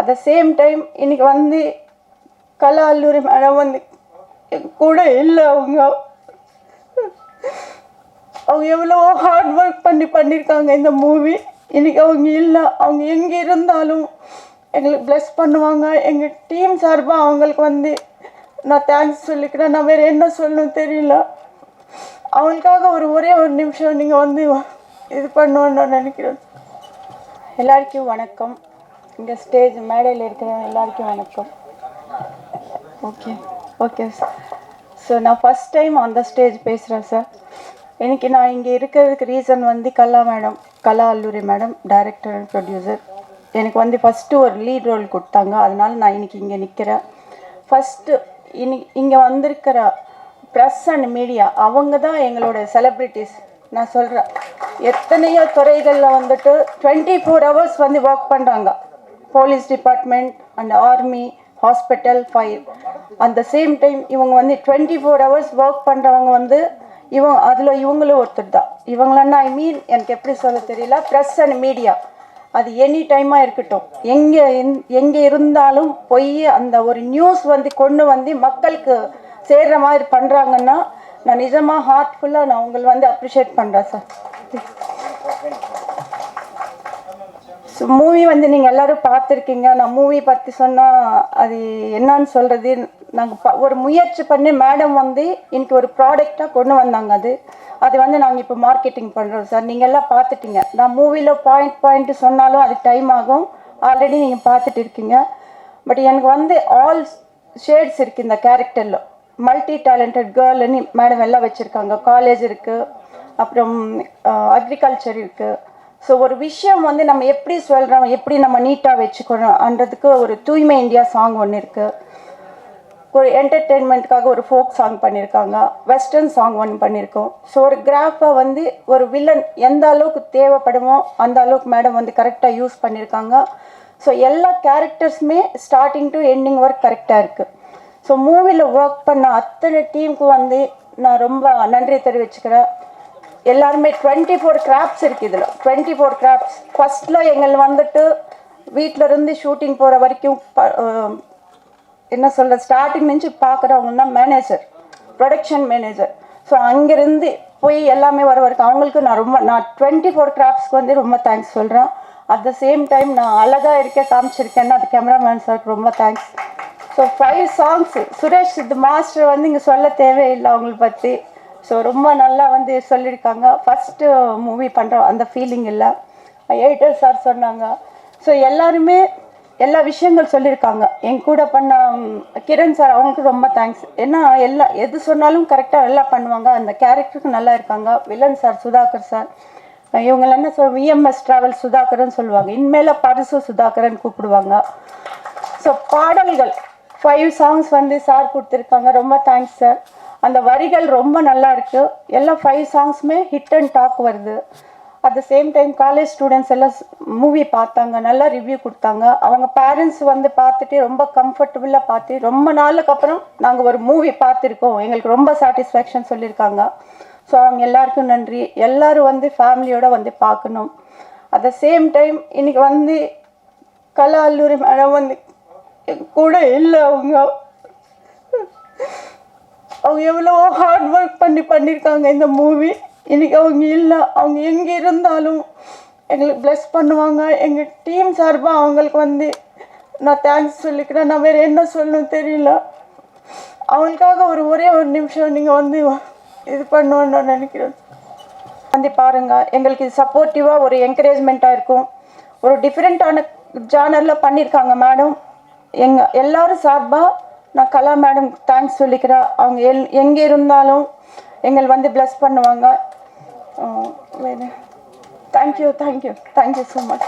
At the same time இன்னைக்கு வந்து Kala Alluri madam வந்து கூட இல்லை. அவங்க எவ்வளோ ஹார்ட் ஒர்க் பண்ணியிருக்காங்க இந்த மூவி. இன்றைக்கி அவங்க இல்லை. அவங்க எங்கே இருந்தாலும் எங்களுக்கு ப்ளஸ் பண்ணுவாங்க. எங்கள் டீம் சார்பாக அவங்களுக்கு வந்து நான் தேங்க்ஸ் சொல்லிக்கிறேன். நான் வேறு என்ன சொல்லணும்னு தெரியல. அவங்களுக்காக ஒரே ஒரு நிமிஷம் நீங்கள் வந்து இது பண்ணணுன்னு நான் நினைக்கிறேன். எல்லாருக்கும் வணக்கம். இங்கே ஸ்டேஜ் மேடையில் இருக்கிறவங்க எல்லாருக்கும் வணக்கம். Okay sir. ஸோ நான் ஃபஸ்ட் டைம் அந்த ஸ்டேஜ் பேசுகிறேன் சார். எனக்கு நான் இங்கே இருக்கிறதுக்கு ரீசன் வந்து Kala Alluri madam, director and producer. எனக்கு வந்து ஃபஸ்ட்டு ஒரு லீட் ரோல் கொடுத்தாங்க. அதனால் நான் இன்றைக்கி இங்கே நிற்கிறேன். ஃபஸ்ட்டு இங்கே வந்திருக்கிற ப்ரெஸ் அண்ட் மீடியா அவங்க தான் எங்களோட செலிப்ரிட்டிஸ். நான் சொல்கிறேன், எத்தனையோ துறைகளில் வந்துட்டு 24 hours வந்து ஒர்க் பண்ணுறாங்க. Police department and army, hospital, fire. அந்த சேம் டைம் இவங்க வந்து 24 hours ஒர்க் பண்ணுறவங்க வந்து இவங்களும் ஒருத்தர் தான். இவங்களன்னா எனக்கு எப்படி சொல்ல தெரியல. ப்ரெஸ் அண்ட் மீடியா அது எனி டைமாக இருக்கட்டும், எங்கே இருந்தாலும் போய் அந்த ஒரு நியூஸ் வந்து கொண்டு வந்து மக்களுக்கு சேர்கிற மாதிரி பண்ணுறாங்கன்னா நான் நிஜமாக ஹார்ட்ஃபுல்லாக நான் உங்களை வந்து அப்ரிஷியேட் பண்ணுறேன் சார். ஸோ மூவி வந்து நீங்கள் எல்லோரும் பார்த்துருக்கீங்க. நான் மூவி பற்றி சொன்னால் அது என்னன்னு சொல்கிறது. நாங்கள் ஒரு முயற்சி பண்ணி மேடம் வந்து இன்னைக்கு ஒரு ப்ராடக்டாக கொண்டு வந்தாங்க. அது வந்து நாங்கள் இப்போ மார்க்கெட்டிங் பண்ணுறோம் சார். நீங்கள் எல்லாம் பார்த்துட்டீங்க. நான் மூவியில் பாயிண்ட் சொன்னாலும் அது டைம் ஆகும். ஆல்ரெடி நீங்கள் பார்த்துட்டு இருக்கீங்க. பட் எனக்கு வந்து ஆல் ஷேட்ஸ் இருக்குது இந்த கேரக்டரில். மல்டி டேலண்டட் கேர்ள்னு மேடம் எல்லாம் வச்சுருக்காங்க. காலேஜ் இருக்குது, அப்புறம் அக்ரிகல்ச்சர் இருக்குது. ஸோ ஒரு விஷயம் வந்து நம்ம எப்படி சொல்கிறோம், எப்படி நம்ம நீட்டாக வச்சுக்கணும்ன்றதுக்கு ஒரு தூய்மை இந்தியா சாங் ஒன்று இருக்குது. ஒரு என்டர்டெயின்மெண்ட்டுக்காக ஒரு ஃபோக் சாங் பண்ணியிருக்காங்க. வெஸ்டர்ன் சாங் ஒன்று பண்ணியிருக்கோம். ஸோ ஒரு கிராஃபை வந்து ஒரு வில்லன் எந்த அளவுக்கு தேவைப்படுமோ அந்த அளவுக்கு மேடம் வந்து கரெக்டாக யூஸ் பண்ணியிருக்காங்க. ஸோ எல்லா கேரக்டர்ஸுமே ஸ்டார்டிங் டு எண்டிங் ஒர்க் கரெக்டாக இருக்குது. ஸோ மூவியில் ஒர்க் பண்ண அத்தனை டீமுக்கு வந்து நான் ரொம்ப நன்றி தெரிவிச்சுக்கிறேன். எல்லாருமே 24 கிராஃப்ட்ஸ் இருக்குது. இதில் 24 கிராஃப்ட்ஸ். ஃபஸ்ட்டில் எங்கள் வந்துட்டு வீட்டில் இருந்து ஷூட்டிங் போகிற வரைக்கும் என்ன சொல்கிற ஸ்டார்டிங் நினச்சி பார்க்குறவங்கன்னா மேனேஜர், ப்ரொடக்ஷன் மேனேஜர். ஸோ அங்கேருந்து போய் எல்லாமே வர வரைக்கும் அவங்களுக்கு நான் 24 கிராஃப்ட்ஸ்க்கு வந்து ரொம்ப தேங்க்ஸ் சொல்கிறேன். அட் த சேம் டைம் நான் அழகாக காமிச்சிருக்கேன்னா அது கேமராமேன் சாருக்கு ரொம்ப தேங்க்ஸ். ஸோ 5 சாங்ஸ் சுரேஷ் சித்து மாஸ்டர் வந்து இங்கே சொல்ல தேவையில்லை அவங்களை பற்றி. ஸோ ரொம்ப நல்லா வந்து சொல்லியிருக்காங்க. ஃபஸ்ட்டு மூவி பண்ணுற அந்த ஃபீலிங் இல்லை. எடிட்டர் சார் சொன்னாங்க. ஸோ எல்லாருமே எல்லா விஷயங்கள் சொல்லியிருக்காங்க. என் கூட பண்ண கிரண் சார் அவங்களுக்கு ரொம்ப தேங்க்ஸ். ஏன்னா எது சொன்னாலும் கரெக்டாக நல்லா பண்ணுவாங்க. அந்த கேரக்டருக்கு நல்லா இருக்காங்க. வில்லன் சார் சுதாகர் சார், இவங்க என்ன விஎம்எஸ் ட்ராவல் சுதாகர்ன்னு சொல்லுவாங்க. இனிமேல் பரிசு சுதாகரன் கூப்பிடுவாங்க. ஸோ பாடல்கள் 5 சாங்ஸ் வந்து சார் கொடுத்துருக்காங்க. ரொம்ப தேங்க்ஸ் சார். அந்த வரிகள் ரொம்ப நல்லா இருக்குது. எல்லா 5 சாங்ஸுமே ஹிட் அண்ட் டாக் வருது. At the same time college students எல்லாம் மூவி பார்த்தாங்க, நல்லா ரிவ்யூ கொடுத்தாங்க. அவங்க பேரண்ட்ஸ் வந்து பார்த்துட்டு ரொம்ப கம்ஃபர்டபுளாக பார்த்து ரொம்ப நாளுக்கு அப்புறம் நாங்கள் ஒரு மூவி பார்த்துருக்கோம், எங்களுக்கு ரொம்ப சாட்டிஸ்ஃபேக்ஷன் சொல்லியிருக்காங்க. ஸோ அவங்க எல்லாருக்கும் நன்றி. எல்லோரும் வந்து ஃபேமிலியோடு வந்து பார்க்கணும். அட் த சேம் டைம் இன்றைக்கி வந்து கலா அல்லூரி மேடம் வந்து கூட இல்லை. அவங்க எவ்வளோ ஹார்ட் ஒர்க் பண்ணியிருக்காங்க இந்த மூவி. இன்றைக்கி அவங்க இல்லை. அவங்க எங்கே இருந்தாலும் எங்களுக்கு ப்ளஸ் பண்ணுவாங்க. எங்கள் டீம் சார்பாக அவங்களுக்கு வந்து நான் தேங்க்ஸ் சொல்லிக்கிறேன். நான் வேறு என்ன சொல்லணும்னு தெரியல. அவங்களுக்காக ஒரே ஒரு நிமிஷம் நீங்கள் வந்து இது பண்ணணுன்னு நான் நினைக்கிறேன். வந்து பாருங்கள். எங்களுக்கு இது சப்போர்ட்டிவாக ஒரு என்கரேஜ்மெண்ட்டாக இருக்கும். ஒரு டிஃப்ரெண்ட்டான ஜானரில் பண்ணியிருக்காங்க மேடம். எல்லோரும் சார்பாக நான் கலா மேடம் தேங்க்ஸ் சொல்லிக்கிறேன். அவங்க எங்கே இருந்தாலும் எங்களை வந்து ப்ளஸ் பண்ணுவாங்க. Thank you so much.